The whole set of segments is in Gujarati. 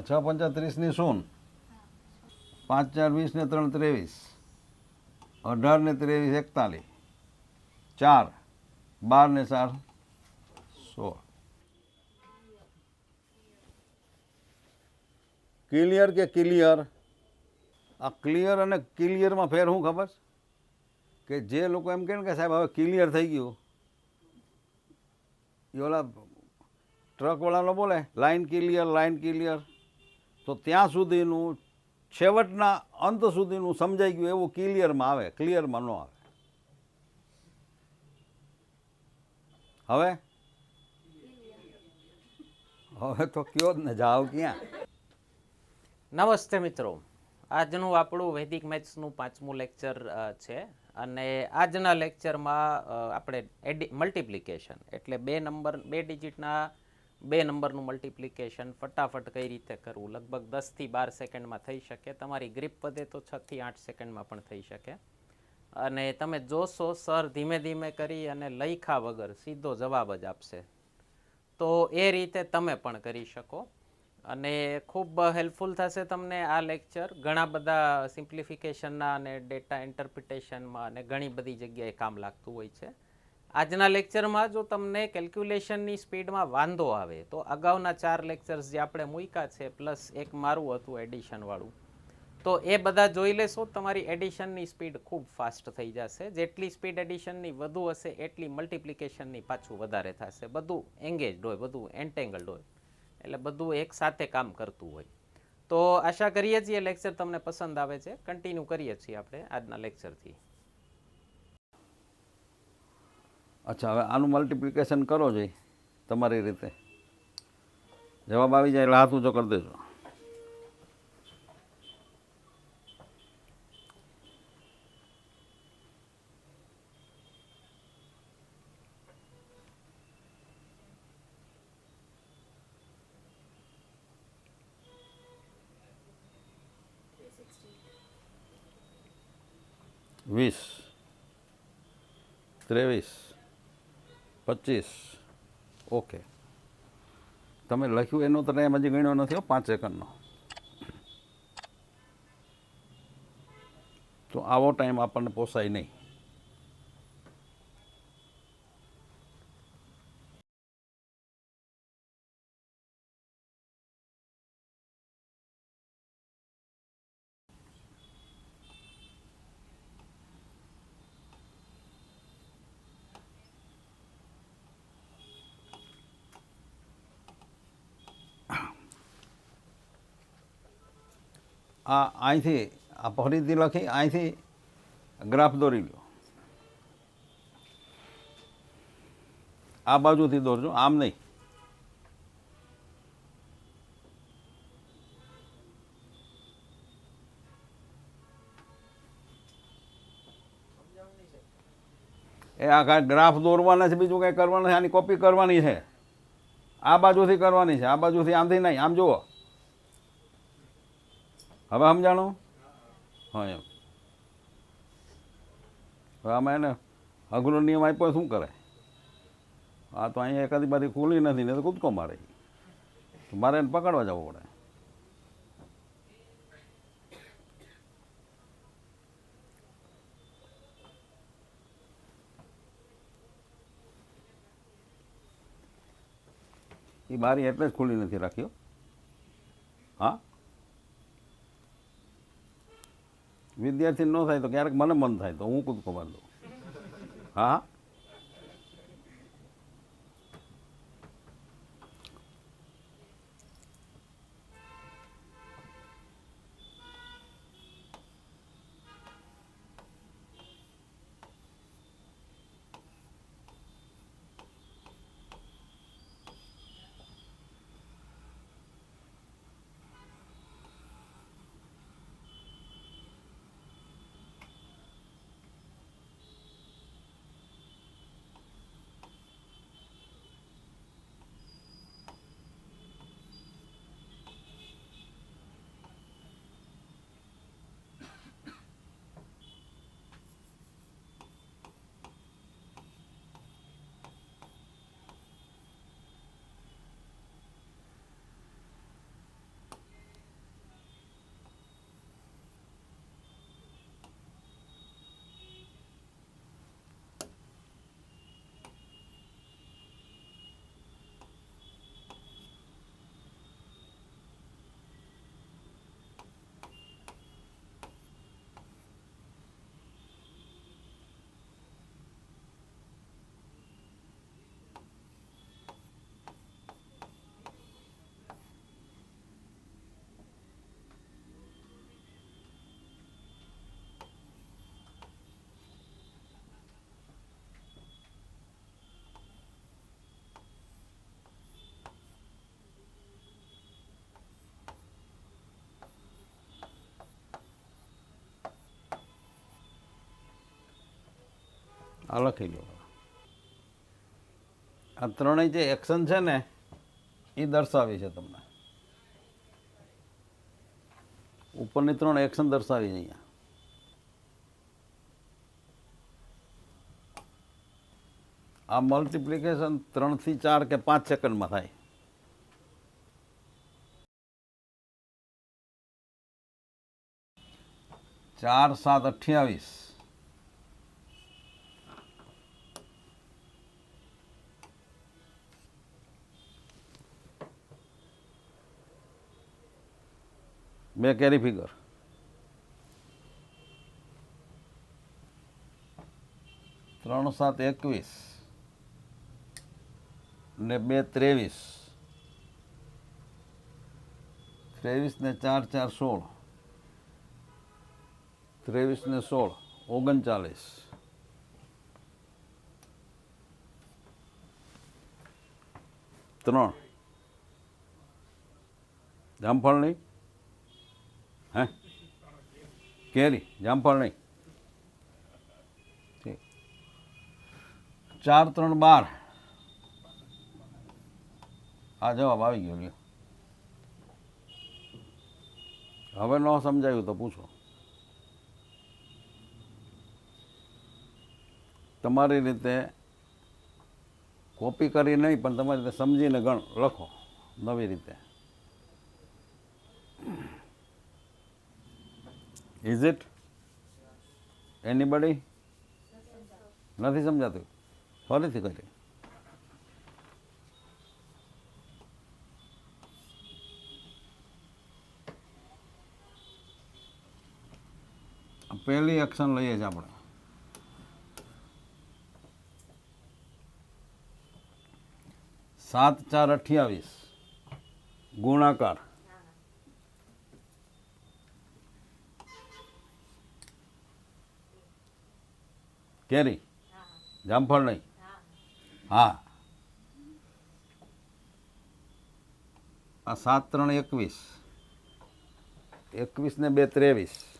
છ પંચા 30 શૂન, 5 4 20 ને 3 23, 18 ને 23 41, 4 12 ને 4 16. ક્લિયર કે ક્લિયર? આ ક્લિયર અને ક્લિયરમાં ફેર શું ખબર કે જે લોકો એમ કહે ને કે સાહેબ હવે ક્લિયર થઈ ગયું, એ ઓલા ટ્રકવાળાનો બોલે લાઇન ક્લિયર, તો ત્યાં સુધીનું છેવટના અંત સુધીનું સમજાઈ ગયું એવું ક્લિયરમાં આવે, ક્લિયરમાં ન આવે. હવે હવે તો કયો જ ને, જાઓ ક્યાં? નમસ્તે મિત્રો, આજનું આપણું વૈદિક મેથ્સનું 5મું લેક્ચર છે અને આજના લેક્ચરમાં આપણે મલ્ટિપ્લિકેશન એટલે બે ડિજિટના 2 નંબરનું મલ્ટિપ્લિકેશન ફટાફટ કઈ રીતે કરવું, લગભગ 10 થી 12 સેકન્ડમાં થઈ શકે. તમારી ગ્રીપ વધે તો 6 થી 8 સેકન્ડમાં પણ થઈ શકે. અને તમે જોશો સર ધીમે ધીમે કરી અને લખ્યા વગર સીધો જવાબ જ આપશે, તો એ રીતે તમે પણ કરી શકો અને ખૂબ હેલ્પફુલ થશે તમને આ લેક્ચર. ઘણા બધા સિમ્પ્લિફિકેશનના અને ડેટા ઇન્ટરપ્રિટેશનમાં અને ઘણી બધી જગ્યાએ કામ લાગતું હોય છે. આજના લેક્ચરમાં જો તમને કેલ્ક્યુલેશનની સ્પીડમાં વાંધો આવે તો અગાઉના 4 લેક્ચર્સ જે આપણે મૂક્યા છે પ્લસ એક મારું હતું એડિશનવાળું, તો એ બધા જોઈ લેશો. તમારી એડિશનની સ્પીડ ખૂબ ફાસ્ટ થઈ જશે. જેટલી સ્પીડ એડિશનની વધુ હશે એટલી મલ્ટિપ્લિકેશનની પાછું વધારે થશે. બધું એંગેજડ હોય, બધું એન્ટેંગલ્ડ હોય, એટલે બધું એક સાથે કામ કરતું હોય. તો આશા કરીએ છીએ લેક્ચર તમને પસંદ આવે છે. કન્ટિન્યુ કરીએ છીએ આપણે આજના લેક્ચરથી. અચ્છા, હવે આનું મલ્ટિપ્લિકેશન કરો જોઈએ તમારી રીતે. જવાબ આવી જાય એટલે હાથ ઊંચો કરી દેજો. વીસ, 23, 25. ઓકે, તમે લખ્યું એનો તો ટાઈમ હજી ગણ્યો નથી 5 સેકન્ડનો. તો આવો ટાઈમ આપણને પોસાય નહીં. આ અહીંથી આ ફરીથી લખી અહીંથી ગ્રાફ દોરી લો. આ બાજુથી દોરજો, આમ નહીં. એ આ કાંઈ ગ્રાફ દોરવાના છે, બીજું કંઈ કરવાનું છે. આની કોપી કરવાની છે, આ બાજુથી કરવાની છે, આ બાજુથી આમથી નહીં. આમ જુઓ, હવે સમજાણું? હા એમ. હવે આમાં એને અઘરો નિયમ આપ્યો શું કરે? આ તો અહીંયા એકાદી બારી ખુલી નથી ને તો કૂદકો મારે, મારે એને પકડવા જવું પડે. એ બારી એટલે જ ખુલ્લી નથી રાખ્યો. હા, વિદ્યાર્થી ન થાય તો ક્યારેક મને મન થાય તો હું કૂદકો મારી દઉં. હા હા, આ લખી લો. આ ત્રણેય જે એક્શન છે ને એ દર્શાવી છે તમને. ઉપરની 3 એક્શન દર્શાવી છે અહીંયા. આ મલ્ટિપ્લિકેશન 3 થી 4 કે 5 સેકન્ડમાં થાય. 4 7 28. બે કેરી ફિગર. 3 7 21 ને 2 23. 23 ને 4 4 16. 23 ને 16 39. ત્રણ જામફળ નહીં. હે કેરી જામફળ નહીં. 4 3 12. આ જવાબ આવી ગયો લ્યો. હવે ન સમજાયું તો પૂછો. તમારી રીતે કોપી કરી નહીં પણ તમારી રીતે સમજીને ગણ લખો નવી રીતે. Is it anybody? નથી સમજાતું? ફરીથી કરી. પહેલી એક્શન લઈએ છીએ આપણે. સાત 4 28 ગુણાકાર. કેરી જામફળ નહીં. હા. આ 7 3 21. 21 ને 2 23.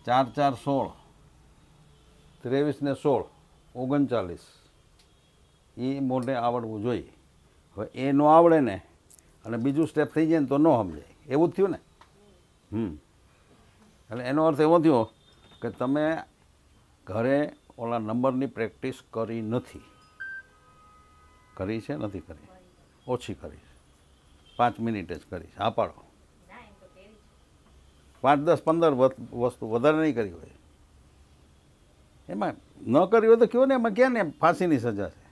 4 4 16. 23 ને 16 39. એ મોઢે આવડવું જોઈએ. હવે એ ન આવડે ને અને બીજું સ્ટેપ થઈ જાય ને તો ન સમજાય. એવું જ થયું ને. એટલે એનો અર્થ એવો થયો કે તમે ઘરે ઓલા નંબરની પ્રેક્ટિસ કરી નથી. કરી છે? નથી કરી? ઓછી કરી. 5 મિનિટ જ કરી. હા પાડો. 5 10 15 વસ્તુ વધારે નહીં કરી હોય. એમાં ન કરી હોય તો કહો ને. એમાં ક્યાં ને ફાંસીની સજા છે.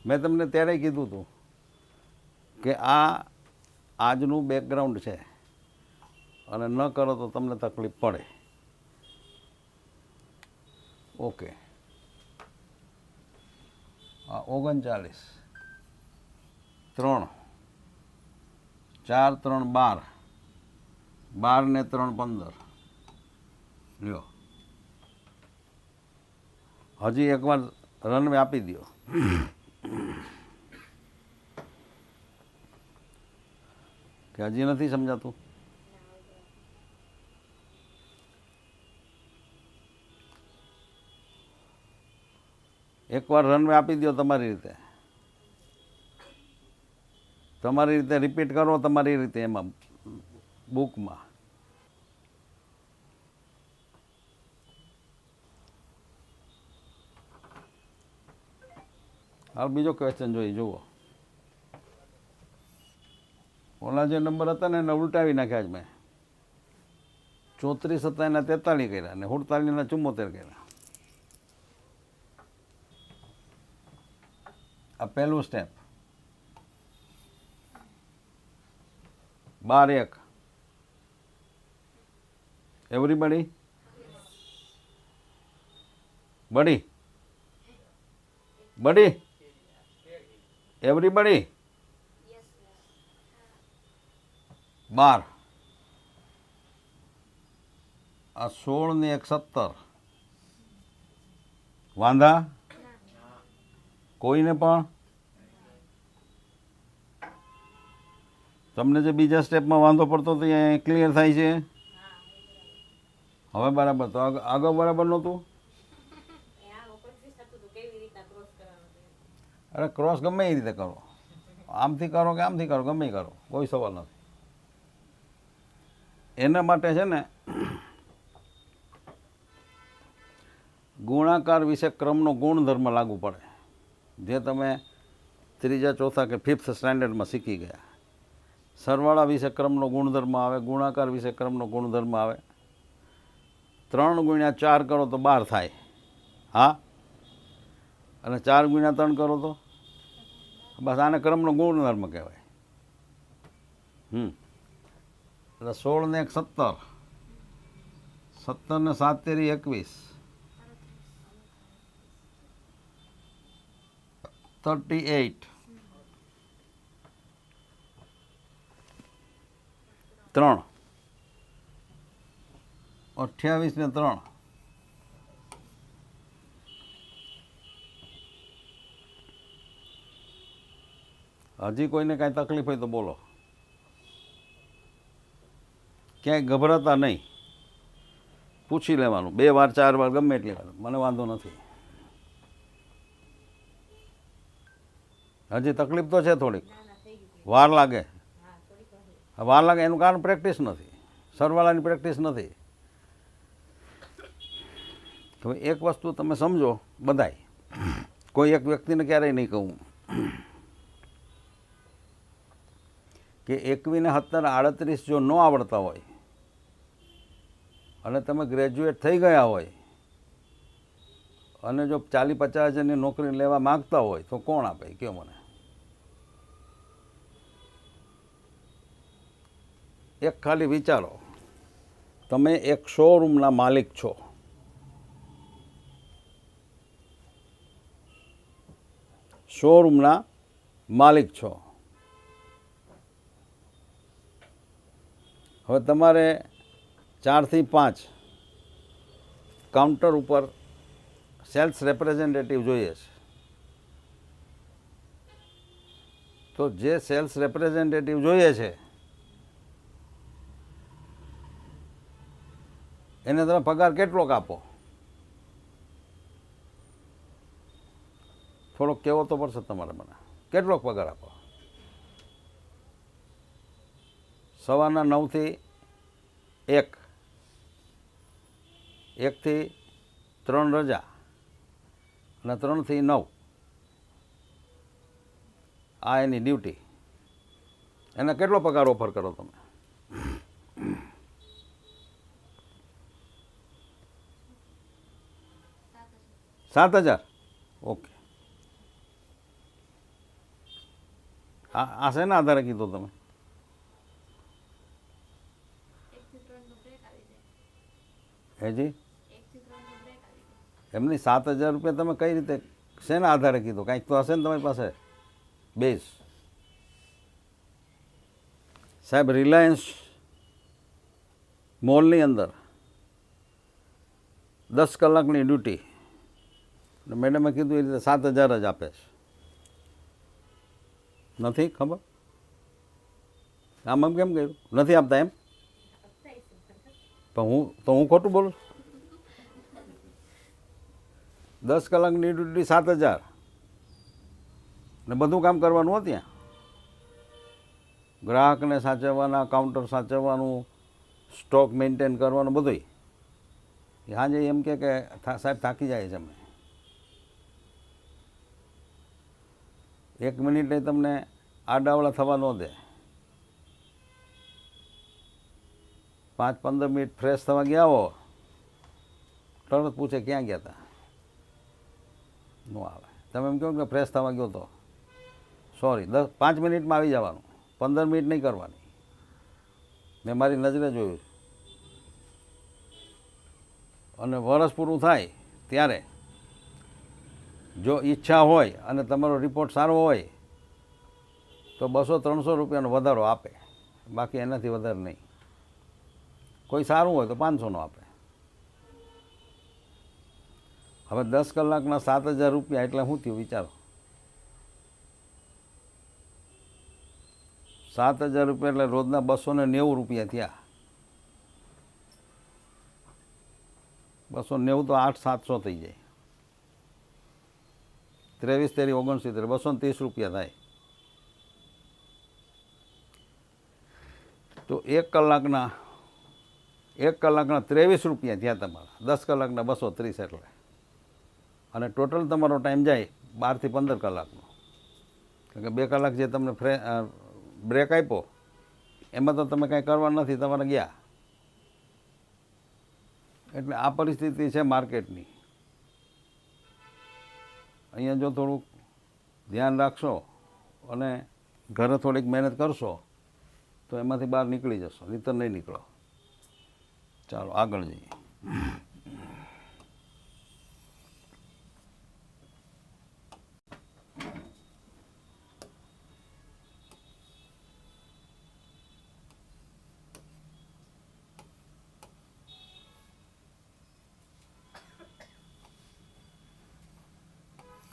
મેં તમને ત્યારે કીધું હતું કે આ આજનું બેકગ્રાઉન્ડ છે અને ન કરો તો તમને તકલીફ પડે. ઓકે. 39 3 4 3 12. 12 ને 3 15. લ્યો હજી એકવાર રનવે આપી દો. કે હજી નથી સમજાતું? એકવાર રનવે આપી દો તમારી રીતે. તમારી રીતે રિપીટ કરો તમારી રીતે એમાં બુકમાં. હવે બીજો ક્વેશ્ચન જોઈ જુઓ. ઓલા જે નંબર હતા ને એને ઉલટાવી નાખ્યા જ મેં. 34 હતા એના 43 કર્યા ને 48 ના 74 કર્યા. આ પહેલું સ્ટેપ. 12 1. એવરીબડી બડી બડી એવરીબડી 12. આ 16 ને 1 17. વાંધા કોઈને પણ? તમને જે બીજા સ્ટેપમાં વાંધો પડતો તો એ ક્લિયર થાય છે? હવે બરાબર તો આગળ બરાબર નહોતું. અરે ક્રોસ ગમે એ રીતે કરો, આમથી કરો કે આમથી કરો, ગમે એ કરો, કોઈ સવાલ નથી. એના માટે છે ને ગુણાકાર વિશે ક્રમનો ગુણધર્મ લાગુ પડે, જે તમે ત્રીજા ચોથા કે 5th સ્ટાન્ડર્ડમાં શીખી ગયા. સરવાળા વિશે ક્રમનો ગુણધર્મ આવે, ગુણાકાર વિશે ક્રમનો ગુણધર્મ આવે. 3 ગુણ્યા 4 કરો તો 12 થાય, હા, અને 4 ગુણ્યા 3 કરો તો બસ આને ક્રમનો ગુણધર્મ કહેવાય. એટલે 16 ને 1 17, 17 ને 7 તેરી 21, 38, 3, 28 ને 3, હજી કોઈને કાંઈ તકલીફ હોય તો બોલો. ક્યાંય ગભરાતા નહીં, પૂછી લેવાનું 2 વાર 4 વાર ગમે એટલી વાર, મને વાંધો નથી. હજી તકલીફ તો છે થોડીક, વાર લાગે. વાર લાગે એનું કારણ પ્રેક્ટિસ નથી, સરવાળાની પ્રેક્ટિસ નથી. તો એક વસ્તુ તમે સમજો બધાય, કોઈ એક વ્યક્તિને ક્યારેય નહીં કહું કે 21 ને 17 38 જો ન આવડતા હોય અને તમે ગ્રેજ્યુએટ થઈ ગયા હોય અને જો 40-50 હજારની નોકરી લેવા માગતા હોય તો કોણ આપે કહો મને? એક ખાલી વિચારો, તમે એક શોરૂમના માલિક છો, શોરૂમના માલિક છો. હવે તમારે 4 થી 5 કાઉન્ટર ઉપર સેલ્સ રેપ્રેઝેન્ટેટિવ જોઈએ છે. તો જે સેલ્સ રેપ્રેઝેન્ટેટિવ જોઈએ છે એને તમે પગાર કેટલોક આપો? થોડોક કહેવો તો પડશે તમારે મને, કેટલોક પગાર આપો? સવારના 9 થી 1, 1 થી 3 રજા અને 3 થી 9 આ એની ડ્યુટી. એને કેટલો પગાર ઓફર કરો તમે? 7,000. ઓકે. આ શેના આધારે કીધો તમે? હેજી એમની 7,000 રૂપિયા તમે કઈ રીતે શેના આધારે કીધો? કાંઈક તો હશે ને તમારી પાસે બેઝ. સાહેબ રિલાયન્સ મોલની અંદર 10 કલાકની ડ્યુટી, મેડમે કીધું એ રીતે 7,000 જ આપે છે. નથી ખબર? આમ કેમ કર્યું? નથી આપતા એમ? પણ હું ખોટું બોલું? 10 કલાકની ડ્યુટી 7,000 ને બધું કામ કરવાનું હોય ત્યાં, ગ્રાહકને સાચવવાના, કાઉન્ટર સાચવવાનું, સ્ટોક મેન્ટેન કરવાનું બધુંય. સાંજે એમ કે સાહેબ થાકી જાય છે અમે. 1 મિનિટે તમને આડાવડા થવા ન દે. 5-15 મિનિટ ફ્રેશ થવા ગયા હો, તરત પૂછે ક્યાં ગયા હતા? ન આવે. તમે એમ કહો કે ફ્રેશ થવા ગયો તો સોરી 5 મિનિટમાં આવી જવાનું, 15 મિનિટ નહીં કરવાની. મેં મારી નજરે જોયું. અને વરસ પૂરું થાય ત્યારે જો ઈચ્છા હોય અને તમારો રિપોર્ટ સારો હોય તો 200-300 રૂપિયાનો વધારો આપે, બાકી એનાથી વધારે નહીં. કોઈ સારું હોય તો 500નો આપે. હવે 10 કલાકના 7,000 રૂપિયા એટલે શું થયું વિચારો? 7,000 રૂપિયા એટલે રોજના 290 રૂપિયા થયા. 290 તો 8,700 થઈ જાય. 23 તેરી 69, 230 રૂપિયા થાય. તો 1 કલાકના 23 રૂપિયા થયા તમારા. 10 કલાકના 230 એટલે. અને ટોટલ તમારો ટાઈમ જાય 12 થી 15 કલાકનો. કારણ કે 2 કલાક જે તમને બ્રેક આપ્યો એમાં તો તમે કાંઈ કરવા નથી, તમારે ગયા. એટલે આ પરિસ્થિતિ છે માર્કેટની. અહીંયા જો થોડુંક ધ્યાન રાખશો અને ઘરે થોડીક મહેનત કરશો તો એમાંથી બહાર નીકળી જશો, નહીંતર નહીં નીકળો. ચાલો આગળ જઈએ.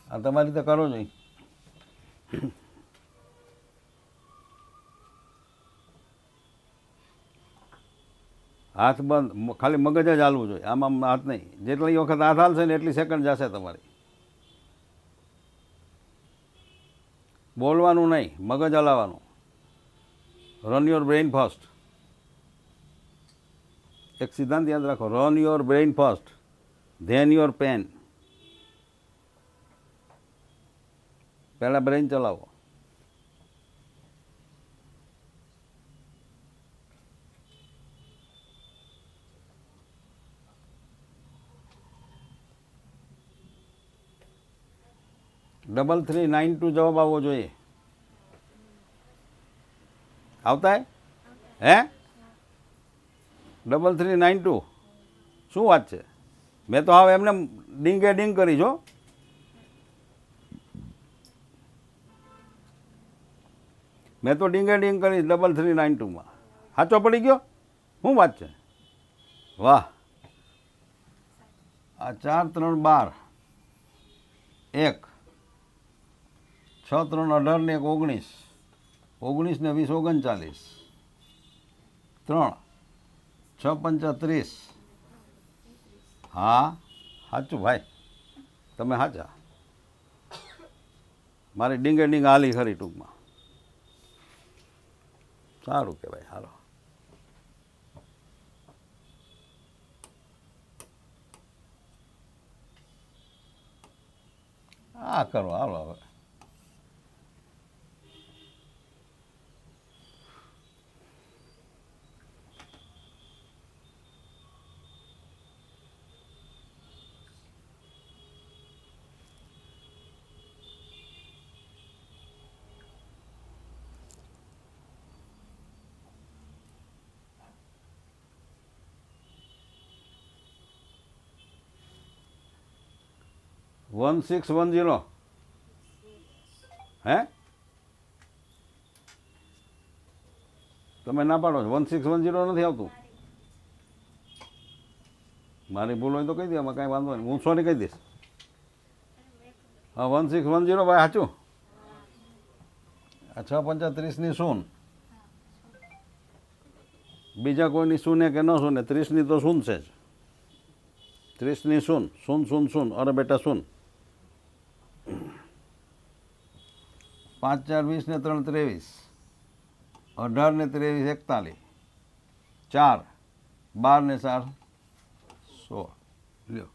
આ તમારી રીતે કરો જોઈએ. હાથ બંધ, ખાલી મગજ જ હાલવું જોઈએ, આમાં હાથ નહીં. જેટલી વખત હાથ હાલશે ને એટલી સેકન્ડ જશે તમારી. બોલવાનું નહીં, મગજ હલાવવાનું. Run your brain first. એક સિદ્ધાંત યાદ રાખો, run your brain first, then your pen. પહેલાં બ્રેઇન ચલાવો. ડબલ 392 જવાબ આવવો જોઈએ. આવતા હે? 3392 શું વાત છે? મેં તો હવે એમને ડીંગે ડીંગ કરી છો. મેં તો ડીંગે ડીંગ કરી 3392માં. સાચો પડી ગયો? શું વાત છે? વાહ. આ 4 3 12 1 6 3 18 ને 1 19, 19 ને 20 39, 3 6 5 30. હા સાચું ભાઈ, તમે સાચા. મારી ડીંગે ડીંગ હાલી ખરી ટૂંકમાં. સારું કહેવાય. હાલો હા કરો, હાલો હવે. વન 610 હે? તમે ના પાડો છો. 1610 નથી આવતું. મારી ભૂલ હોય તો કહી દે, એમાં કાંઈ વાંધો નહીં, હું સોરી કહી દઈશ. હા 1610 ભાઈ સાચું. 6 5 30ની શૂન, બીજા કોઈની શૂને કે ન શૂને, 30ની તો શૂન છે જ. 30ની શૂન, શૂન શૂન શૂન, અરે બેટા શૂન. 5 4 20 ને 3 23, 18 ને 23 41, 4 12 ને 4 16. લ્યો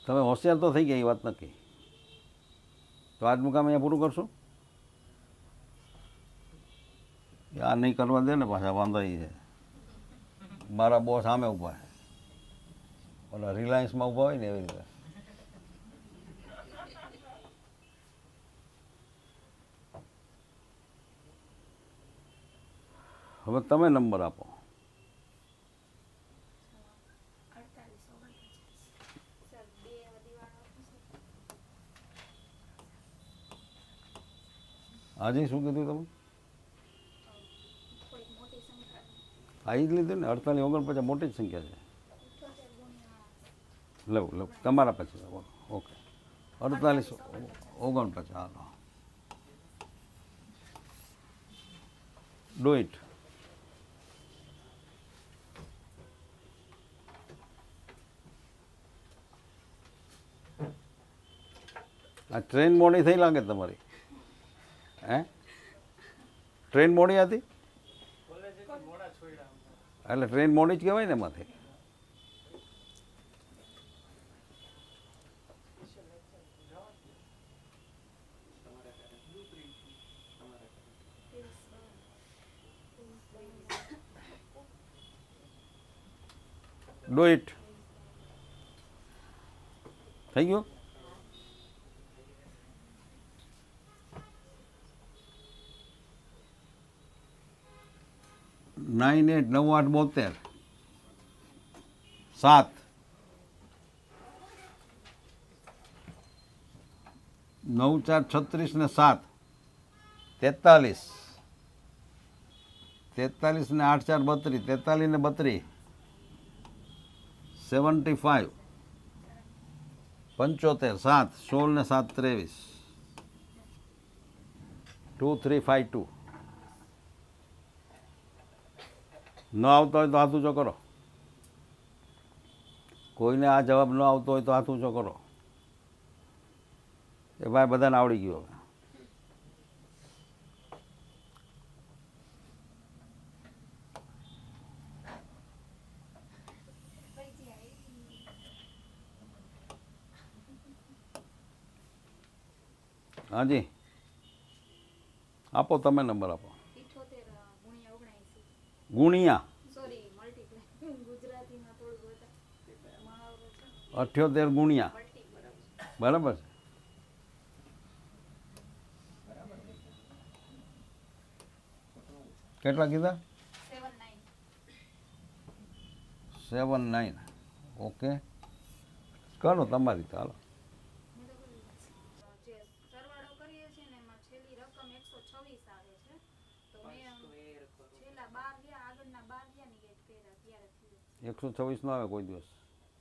તમે હોશિયાર તો થઈ ગયા, એ વાત નક્કી. તો આજનું કામ અહીંયા પૂરું કરશું. આ નહીં કરવા દે ને પાછા વાંધો એ છે. મારા બોસ સામે ઊભા છે, ઓલા રિલાયન્સમાં ઊભા હોય ને એવી રીતે. હવે તમે નંબર આપો. આજે શું કીધું તમે? આ જ લીધું ને, 48 49 મોટી જ સંખ્યા છે. લઉં તમારા પછી. ઓકે 48 49. Hello do it. આ ટ્રેન મોડી થઈ લાગે તમારી, હે? ટ્રેન મોડી હતી એટલે ટ્રેન મોડી જ કહેવાય ને એમાંથી. Do it. થઈ ગયું. નાઇન 8 9 8 72 7 9 4 36 ને 7 43 43 ને 8 4 32 43 ને 32 75 75 7 16 ને 7 23 2352. ન આવતો હોય તો હાથ ઊંચો કરો. કોઈને આ જવાબ ન આવતો હોય તો હાથ ઊંચો કરો. એ ભાઈ બધાને આવડી ગયું હવે. હાજી આપો, તમે નંબર આપો. 78 ગુણ્યા 79. ગુણિયા સોરી મલ્ટીપ્લાય ગુજરાતીમાં થોડું બધા મહાવરો છે 78 ગુણિયા મલ્ટી બરાબર છે. કેટલા કીધા? 79 79. ઓકે, કરો તમારી તો હાલો. જે સરવાળો કરીએ છીએ ને એમાં છેલ્લી રકમ 126 આવે છે તો મેં છેલ્લા 12 ગયા આગળના 12 ગયા ની ગેટ કર્યા ત્યારે થયું 126 નો આવે કોઈ દિવસ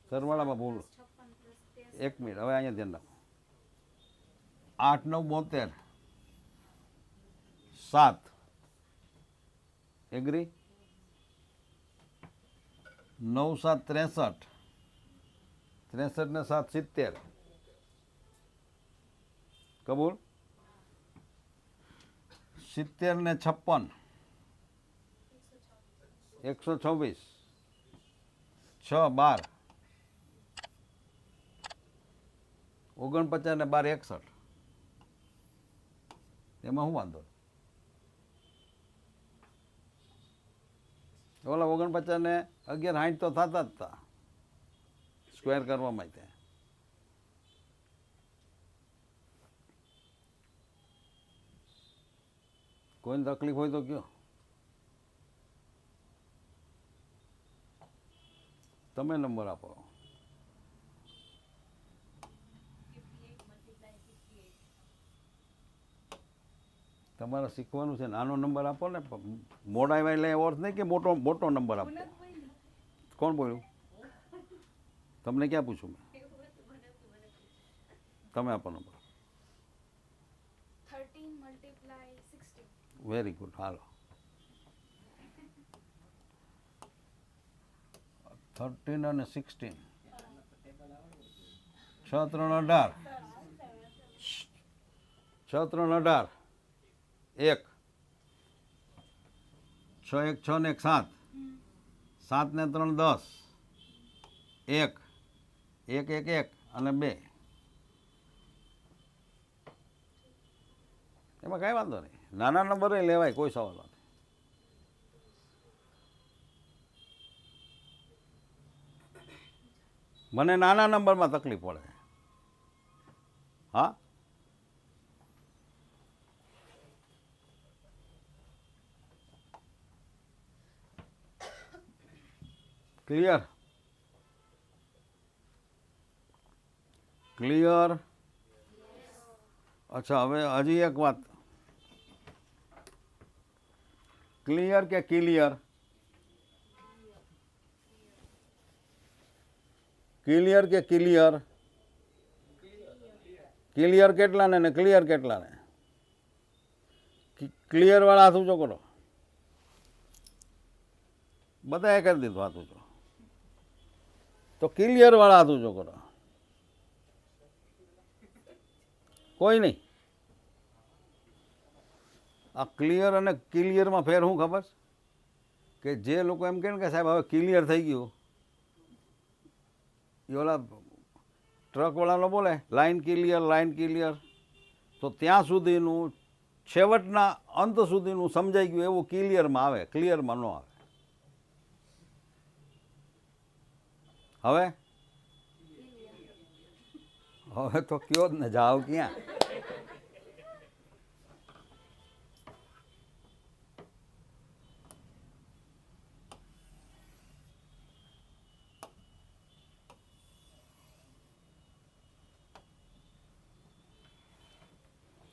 સરવાળામાં ભૂલ. 56 પ્લસ 1 મિનિટ, હવે અહીંયા ધ્યાન રાખો. 8 9 72 7 એગ્રી. 9 7 63 63 ને 7 70 કબૂલ. 70 ને 56 126 6 12 49 ને 12 61. એમાં શું વાંધો? ઓલા 49 ને 11 60 તો થતા જ હતા સ્ક્વેર કરવામાં. ત્યાં કોઈને તકલીફ હોય તો કયો. તમે નંબર આપો. 58 મલ્ટીપ્લાય 58 તમારે શીખવાનું છે. નાનો નંબર આપો ને. મોડા આવ્યા એટલે અર્થ નહીં કે મોટો મોટો નંબર આપો. કોણ બોલ્યું? તમને ક્યાં પૂછું મેં? તમે આપો નંબર. 13 multiply 16 very good. હાલો 13 અને 16 6 3 18 6 3 18 1 6 1 6 ને 1 7 7 ને 3 10 1 1 1 1 અને 2. એમાં કાંઈ વાંધો નહીં. નાના નંબરે લેવાય, કોઈ સવાલ નથી. મને નાના નંબરમાં તકલીફ પડે. હા, ક્લિયર ક્લિયર. અચ્છા, હવે હજી એક વાત. ક્લિયર કે ક્લિયર? ક્લિયર કે ક્લિયર? ક્લિયર કેટલાને ને ક્લિયર કેટલાને? ક્લિયર વાળા હાથ ઊંચો કરો. બધાએ કરી દીધું હાથ ઊંચો. તો ક્લિયર વાળા હાથ ઊંચો કરો. કોઈ નહીં. આ ક્લિયર અને ક્લિયરમાં ફેર શું ખબર છે? કે જે લોકો એમ કહે ને કે સાહેબ હવે ક્લિયર થઈ ગયું, એ ઓલા ટ્રકવાળાનો બોલે લાઇન ક્લિયર, તો ત્યાં સુધીનું છેવટના અંત સુધીનું સમજાઈ ગયું એવું ક્લિયરમાં આવે, ક્લિયરમાં ન આવે. હવે તો કયો જ ને, જાવ ક્યાં?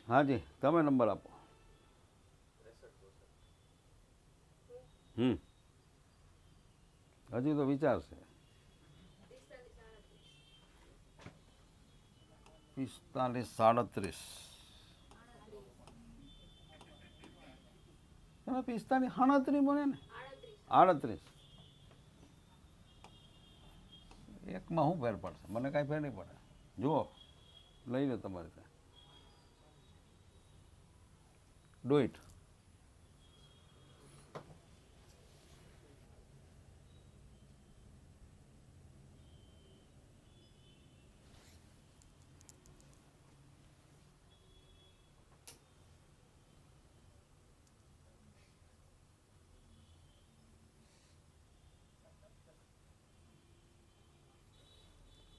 હાજી, તમે નંબર આપો. હજી તો વિચારશે. 45 37. તમે 45 38 બને ને? 38. એકમાં શું ફેર પડશે? મને કાંઈ ફેર નહીં પડે. જુઓ, લઈ લો તમારે ત્યાં. Do it.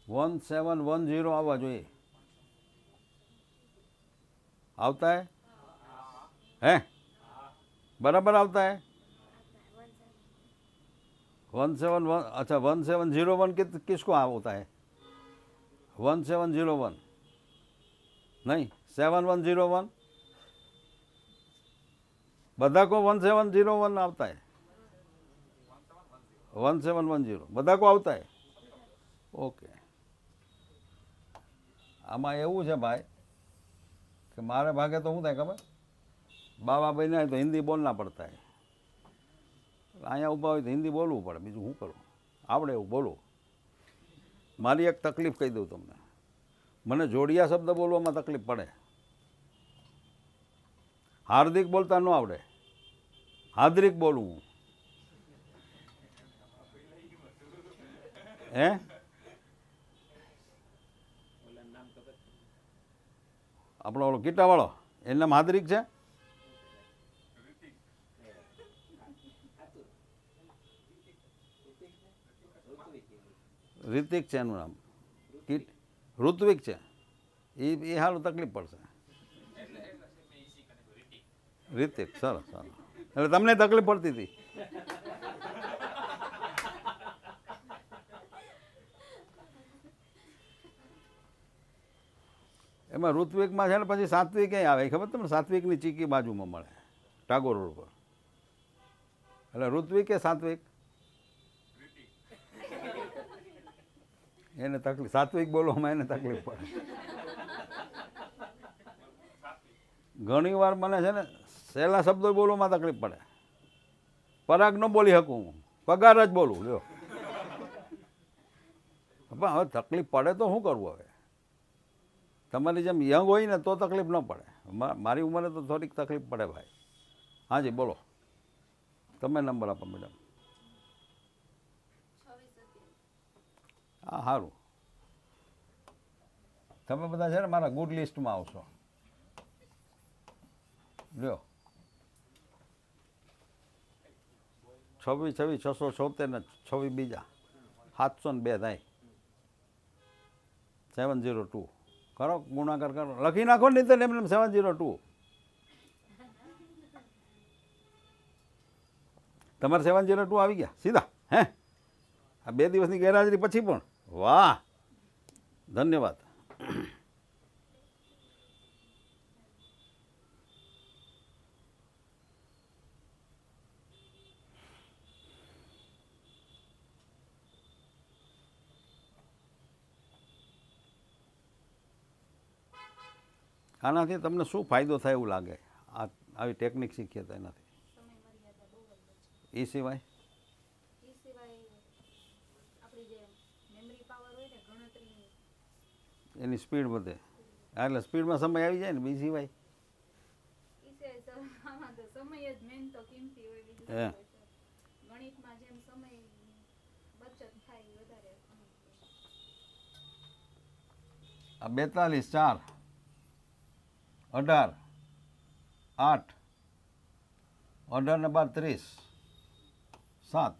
वन 710 આવવા જોઈએ. આવતા હે? बराबर આવતા હે? 171. अच्छा, 1701 किसको होता है? 1701 नहीं, 7101. બધા को 1701 આવતા है. 1710 બધા को આવતા है. ઓકે. આમાં એવું છે ભાઈ કે મારે ભાગે તો શું થાય ખબર? બાબા બન્યા તો હિન્દી બોલના પડતા હે. અહીંયા ઊભા હોય તો હિન્દી બોલવું પડે, બીજું શું કરું? આવડે એવું બોલવું. મારી એક તકલીફ કહી દઉં તમને, મને જોડિયા શબ્દ બોલવામાં તકલીફ પડે. હાર્દિક બોલતા ન આવડે, હાર્દિક બોલવું. હે? આપણો ઓલો કીટાવાળો, એનું નામ હાર્દિક છે? રિતિક છે એનું નામ, ઋત્વિક છે. એ હાલું તકલીફ પડશે. રિતિક, સરસ સરસ. એટલે તમને તકલીફ પડતી હતી? એમાં ઋત્વિકમાં છે ને પછી સાત્વિક ક્યાંય આવે ખબર તમને? સાત્વિકની ચીકી બાજુમાં મળે ટાગોર રોડ પર. એટલે ઋત્વિક કે સાત્વિક, એને તકલીફ, સાત્વિક બોલવામાં એને તકલીફ પડે. ઘણી વાર મને છે ને સહેલા શબ્દો બોલવામાં તકલીફ પડે. પરાગ ન બોલી શકું હું, પગાર જ બોલું. લ્યો, પણ હવે તકલીફ પડે તો શું કરવું? હવે તમારી જેમ યંગ હોય ને તો તકલીફ ન પડે. મારી ઉંમરે તો થોડીક તકલીફ પડે ભાઈ. હાજી બોલો, તમે નંબર આપો મેડમ. હા, સારું. તમે બધા છે ને મારા ગુડ લિસ્ટમાં આવશો. લ્યો, 26 676 ને 26 બીજા 702 થાય. 702 કરો, ગુણાકાર કરો, લખી નાખો નહીં તો એમને 702. તમારે 702 આવી ગયા સીધા? હે? આ 2 દિવસની ગેરહાજરી પછી પણ વાહ, ધન્યવાદ. આનાથી તમને શું ફાયદો થાય એવું લાગે? આ આવી ટેકનિક શીખીએ તો એનાથી એ સિવાય એની સ્પીડ વધે. એટલે સ્પીડમાં સમય આવી જાય ને બીજી સિવાય આમાં તો સમય જ મેન તો કિંમતી હોય, બીજું હે. શું હોય છે. ગણિતમાં જેમ સમય બચત થાય એ વધારે આ 42 4 18 8 18 ને 12 30 7.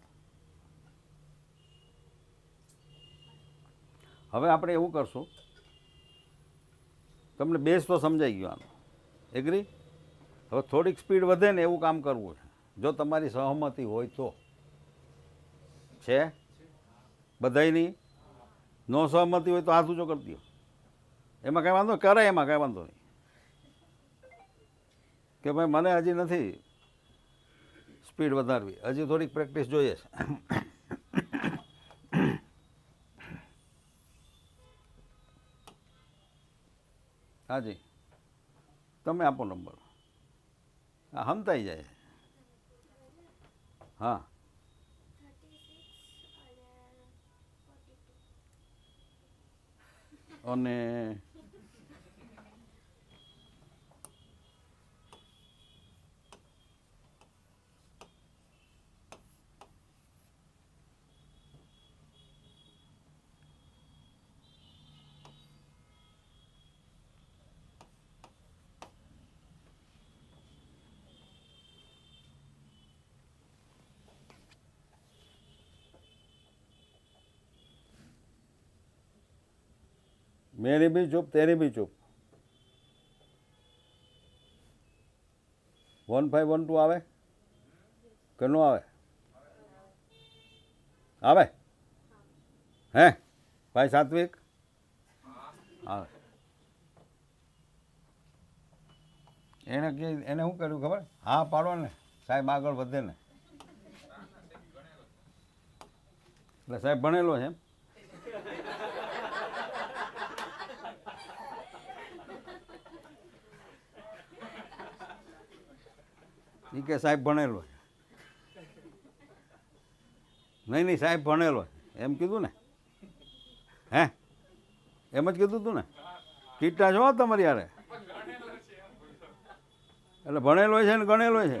હવે આપણે એવું કરશું, તમને બેઝ તો સમજાઈ ગયો આનો, એગ્રી? હવે થોડીક સ્પીડ વધે ને એવું કામ કરવું છે, જો તમારી સહમતિ હોય તો. છે બધાયની? નો સહમતિ હોય તો હાથ ઊંચો કરી દો. એમાં કાંઈ વાંધો કરાય, એમાં કાંઈ વાંધો નહીં કે ભાઈ મને હજી નથી સ્પીડ વધારવી, હજી થોડીક પ્રેક્ટિસ જોઈએ છે. હાજી તમે આપો નંબર. હા હમતાઈ જાય. હા અને मेरी भी चुप तेरी भी चुप. 1512 આવે કે નો આવે? આવે હે ભાઈ સાત્વિક? આવે. એને શું કર્યું ખબર? હા પાડો ને સાહેબ આગળ વધે ને. એટલે સાહેબ ભણેલો છે એમ? એ કે સાહેબ ભણેલો છે. નહીં નહીં સાહેબ ભણેલો છે એમ કીધું ને? હે એમ જ કીધું તું ને? કીટા છો તમારી યારે, એટલે ભણેલો છે ને ગણેલો છે.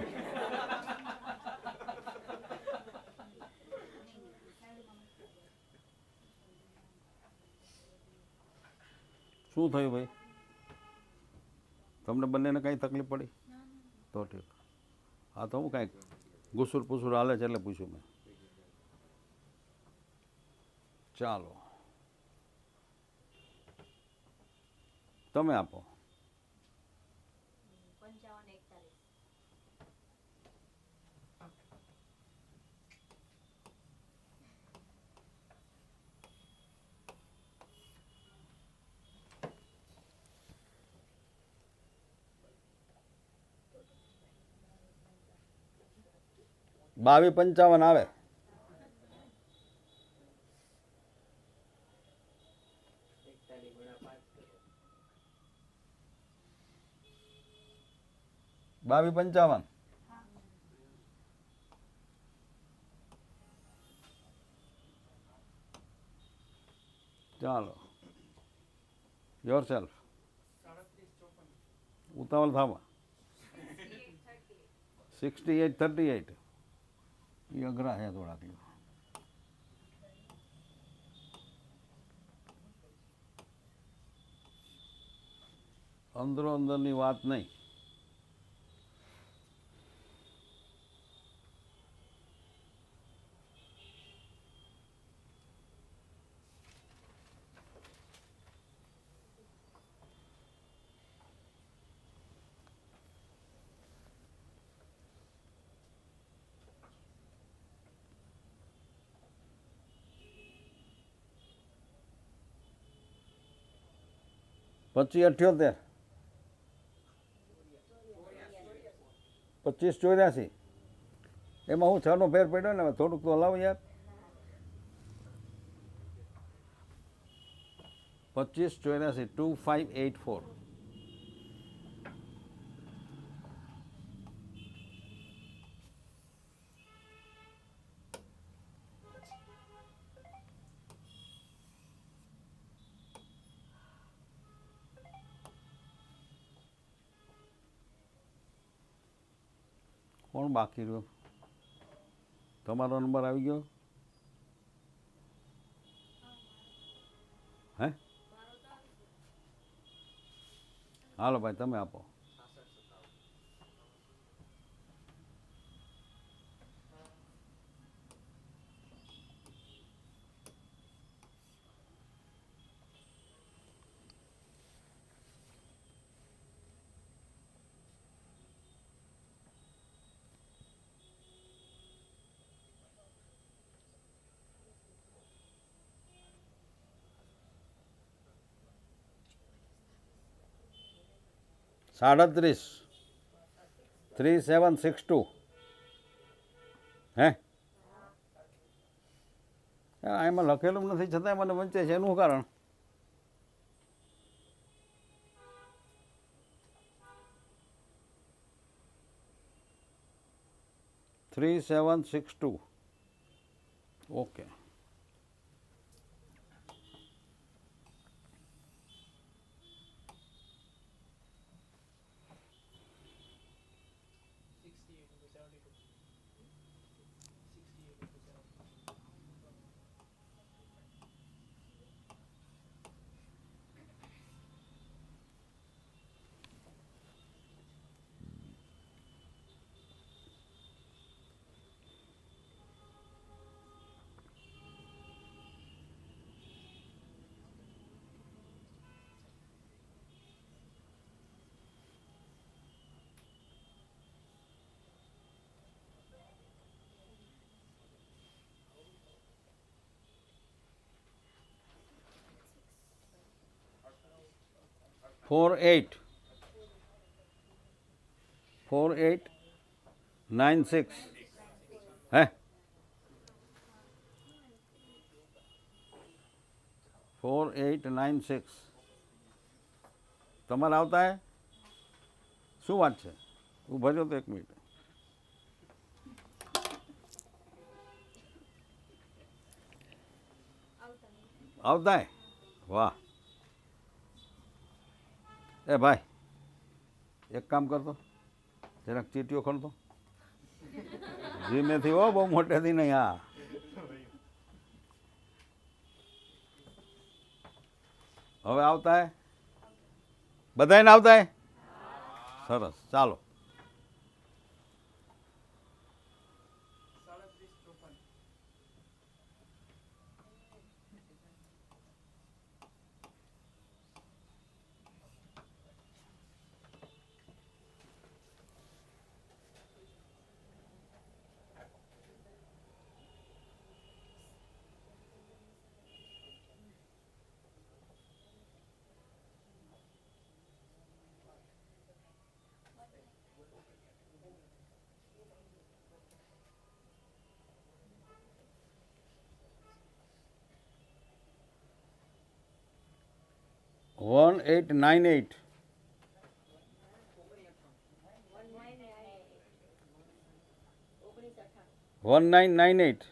શું થયું ભાઈ? તમને બંનેને કાંઈ તકલીફ પડી? તો ઠીક. હા તો હું કાંઈક ગુસુર પુસુર હાલે છે એટલે પૂછ્યું મેં. ચાલો તમે આપો. 2255 આવે. બાવી 55. ચાલો યોર સેલ્ફ. ઉતાવળ થાવા. 6838. એ અઘરા છે થોડાક. અંદરો અંદરની વાત નહીં. પચીસ 78. 2584. એમાં હું 6 નો ફેર પડ્યો ને, થોડુંક તો હલાવ યાર. 2584 2584. કોણ બાકી રહ્યો? તમારો નંબર આવી ગયો? હે? હાલો ભાઈ તમે આપો. સાડત્રીસ 3762. હે? એમાં લખેલું નથી છતાંય મને વંચે છે, એનું કારણ? થ્રી 3762. ઓકે. ફોર 896. હે? 4896. તમારે આવતા હે? શું વાત છે? ઊભા રહ્યો તો 1 મિનિટ. આવતા હે? વાહ. એ ભાઈ એક કામ કરતો, જરાક ચીટીઓ ખોલતો. ધીમેથી હો, બહુ મોટેથી નહીં. હા હવે આવતા હે? બધાને આવતા હે? સરસ, ચાલો. વન 898. 1998.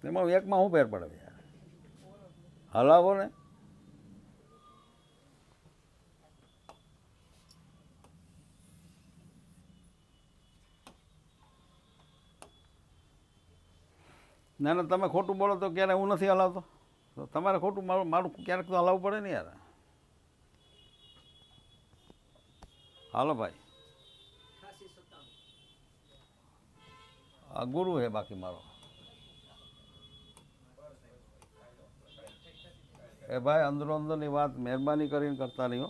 એમાં એકમાં શું ફેર પડે યાર? હલાવો ને. ના ના, તમે ખોટું બોલો તો ક્યારે હું નથી હલાવતો. તો તમારે ખોટું મારું ક્યારેક તો હલાવવું પડે ને યાર. હાલો ભાઈ, આ ગુરુ હે બાકી મારો. એ ભાઈ અંદરો અંદરની વાત મહેરબાની કરીને કરતા નહીં હો.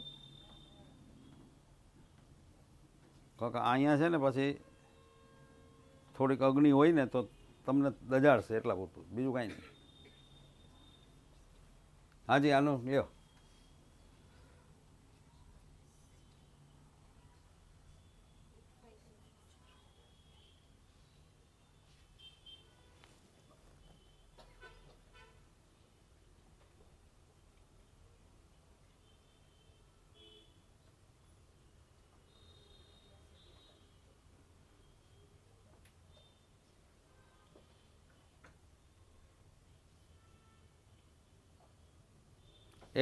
કાકા અહીંયા છે ને પછી થોડીક અગ્નિ હોય ને તો તમને દજાડશે, એટલા પૂરતું, બીજું કાંઈ નહીં. હાજી આનું લ્યો.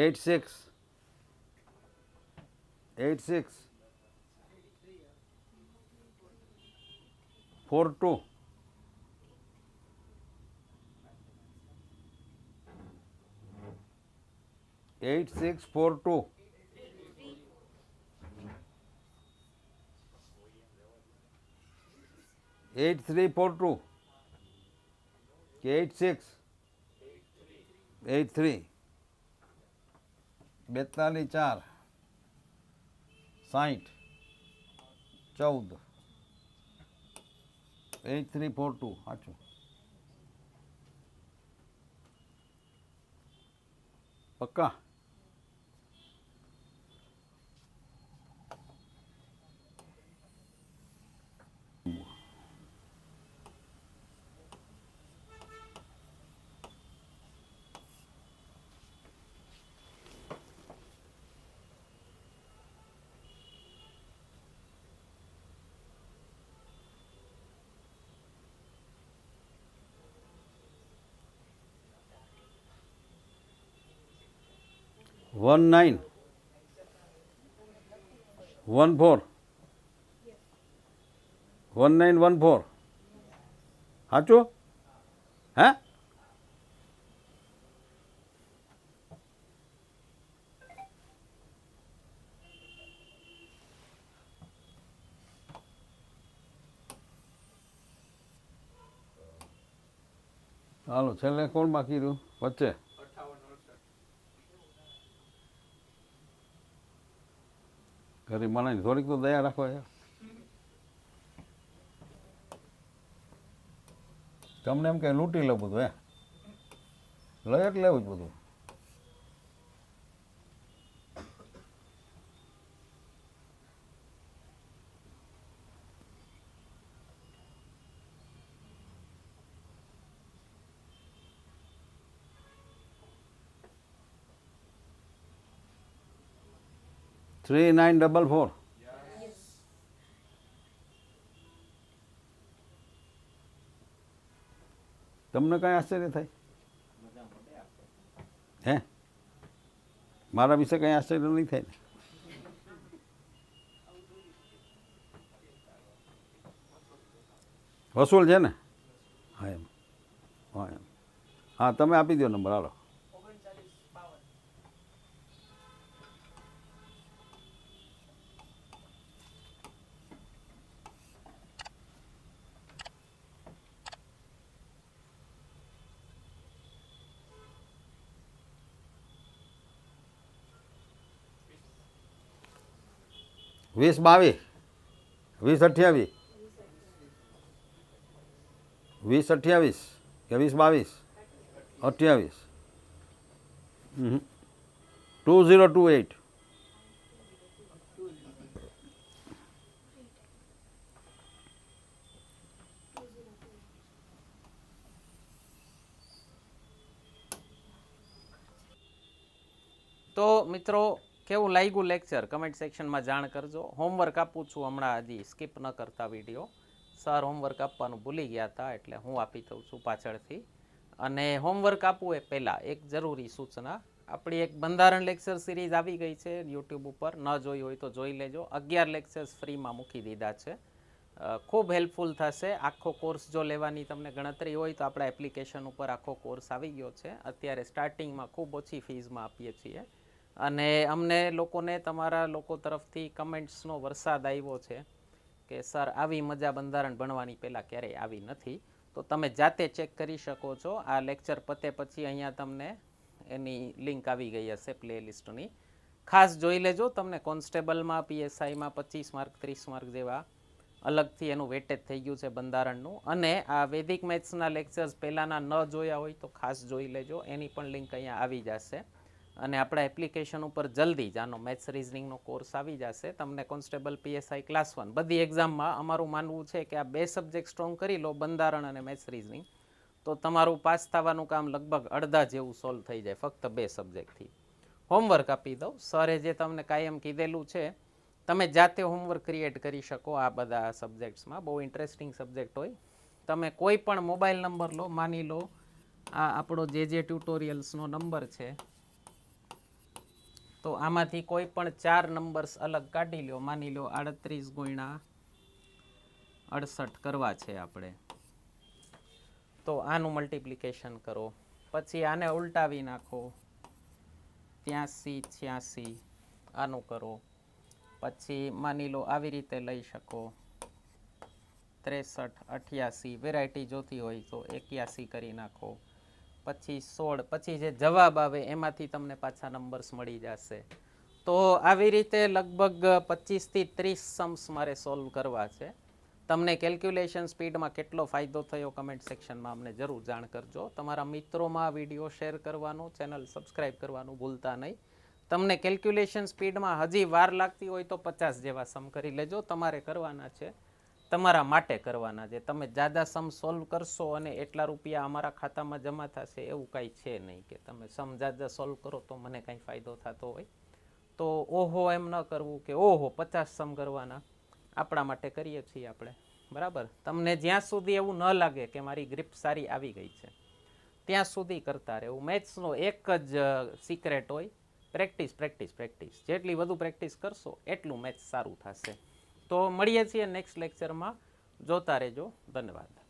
એટ સિક્સ 42 8642 8342 કે 86 83 42 4 60 14 8342 સાચું પક્કા વન 9 14 1914 સાચું હે હાલો છેલ્લે કોણ બાકી રહ્યું વચ્ચે ગરીબ માણસની થોડીક તો દયા રાખો યાર તમને એમ કે લૂંટી લે બધું હે લઈ એટલે લેવું જ બધું 3944 તમને કઈ આશ્ચર્ય થાય હે મારા વિશે કઈ આશ્ચર્ય નહીં થાય ને વસૂલ છે ને હા એમ હા એમ હા તમે આપી દો નંબર હાલો વીસ 22 20 28 20 28 કે 20 22 28 2028 તો મિત્રો કેવું લાગ્યું લેક્ચર કમેન્ટ સેક્શનમાં જાણ કરજો હોમવર્ક આપું છું હમણાં હજી સ્કીપ ન કરતા વિડીયો સર હોમવર્ક આપવાનું ભૂલી ગયા હતા એટલે હું આપી દઉં છું પાછળથી અને હોમવર્ક આપવું એ પહેલાં એક જરૂરી સૂચના આપણી એક બંધારણ લેક્ચર સિરીઝ આવી ગઈ છે યુટ્યુબ ઉપર ન જોઈ હોય તો જોઈ લેજો 11 લેક્ચર્સ ફ્રીમાં મૂકી દીધા છે ખૂબ હેલ્પફુલ થશે આખો કોર્સ જો લેવાની તમને ગણતરી હોય તો આપણા એપ્લિકેશન ઉપર આખો કોર્સ આવી ગયો છે અત્યારે સ્ટાર્ટિંગમાં ખૂબ ઓછી ફીઝમાં આપીએ છીએ અને અમને લોકોને તમારા લોકો તરફથી કમેન્ટ્સનો વરસાદ આવ્યો છે કે સર આવી મજા બંધારણ ભણવાની પહેલાં ક્યારેય આવી નથી તો તમે જાતે ચેક કરી શકો છો આ લેક્ચર પતે પછી અહીંયા તમને એની લિંક આવી ગઈ હશે પ્લે લિસ્ટની ખાસ જોઈ લેજો તમને કોન્સ્ટેબલમાં પીએસઆઈમાં 25 માર્ક 30 માર્ક જેવા અલગથી એનું વેટેજ થઈ ગયું છે બંધારણનું અને આ વૈદિક મેથ્સના લેક્ચર્સ પહેલાંના ન જોયા હોય તો ખાસ જોઈ લેજો એની પણ લિંક અહીંયા આવી જશે અને આપણા એપ્લિકેશન ઉપર જલ્દી જ આનો મેથ્સ રિઝનિંગનો કોર્સ આવી જશે તમને કોન્સ્ટેબલ પીએસઆઈ ક્લાસ 1 બધી એક્ઝામમાં અમારું માનવું છે કે આ બે સબ્જેક્ટ સ્ટ્રોંગ કરી લો બંધારણ અને મેથ્સ રિઝનિંગ તો તમારું પાસ થવાનું કામ લગભગ અડધા જેવું સોલ્વ થઈ જાય ફક્ત બે સબ્જેક્ટથી હોમવર્ક આપી દઉં સરે જે તમને કાયમ કીધેલું છે તમે જાતે હોમવર્ક ક્રિએટ કરી શકો આ બધા સબ્જેક્ટ્સમાં બહુ ઇન્ટરેસ્ટિંગ સબ્જેક્ટ હોય તમે કોઈ પણ મોબાઈલ નંબર લો માની લો આ આપણો જે ટ્યુટોરિયલ્સનો નંબર છે તો આમાંથી કોઈ પણ 4 નંબર્સ અલગ કાઢી લો માની લો 38 × 68 કરવા છે આપણે. તો આનું મલ્ટિપ્લિકેશન કરો, પછી આને ઉલટાવી નાખો, 83 86 આનું કરો, પછી માની લો આવી રીતે લઈ શકો, 63 88 વેરાયટી જોતી હોય તો 81 કરી નાખો, પછી 16, પછી જે જવાબ આવે એમાંથી તમને પાછા નંબર્સ મળી જશે. તો આવી રીતે લગભગ 25 થી 30 સમ્સ મારે સોલ્વ કરવા છે. તમને કેલ્ક્યુલેશન સ્પીડમાં કેટલો ફાયદો થયો કમેન્ટ સેક્શનમાં અમને જરૂર જાણ કરજો. તમારા મિત્રોમાં વિડીયો શેર કરવાનું, ચેનલ સબસ્ક્રાઈબ કરવાનું ભૂલતા નહીં. તમને કેલ્ક્યુલેશન સ્પીડમાં હજી વાર લાગતી હોય તો 50 જેવા સમ કરી લેજો. તમારે કરવાના છે, તમારા માટે કરવાના છે. તમે જ્યાદા સમ સોલ્વ કરશો અને એટલા રૂપિયા અમારા ખાતામાં જમા થશે એવું કાંઈ છે નહીં કે તમે સમ જ્યાદા સોલ્વ કરો તો મને કાંઈ ફાયદો થતો હોય. તો ઓહો એમ ન કરવું કે ઓહો 50 સમ કરવાના, આપણા માટે કરીએ છીએ આપણે, બરાબર. તમને જ્યાં સુધી એવું ન લાગે કે મારી ગ્રીપ સારી આવી ગઈ છે ત્યાં સુધી કરતા રહેવું. મેથ્સનો એક જ સિક્રેટ હોય, પ્રેક્ટિસ પ્રેક્ટિસ પ્રેક્ટિસ. જેટલી વધુ પ્રેક્ટિસ કરશો એટલું મેથ્સ સારું થશે. તો મળીએ છીએ નેક્સ્ટ લેક્ચરમાં, જોતા રહેજો. ધન્યવાદ.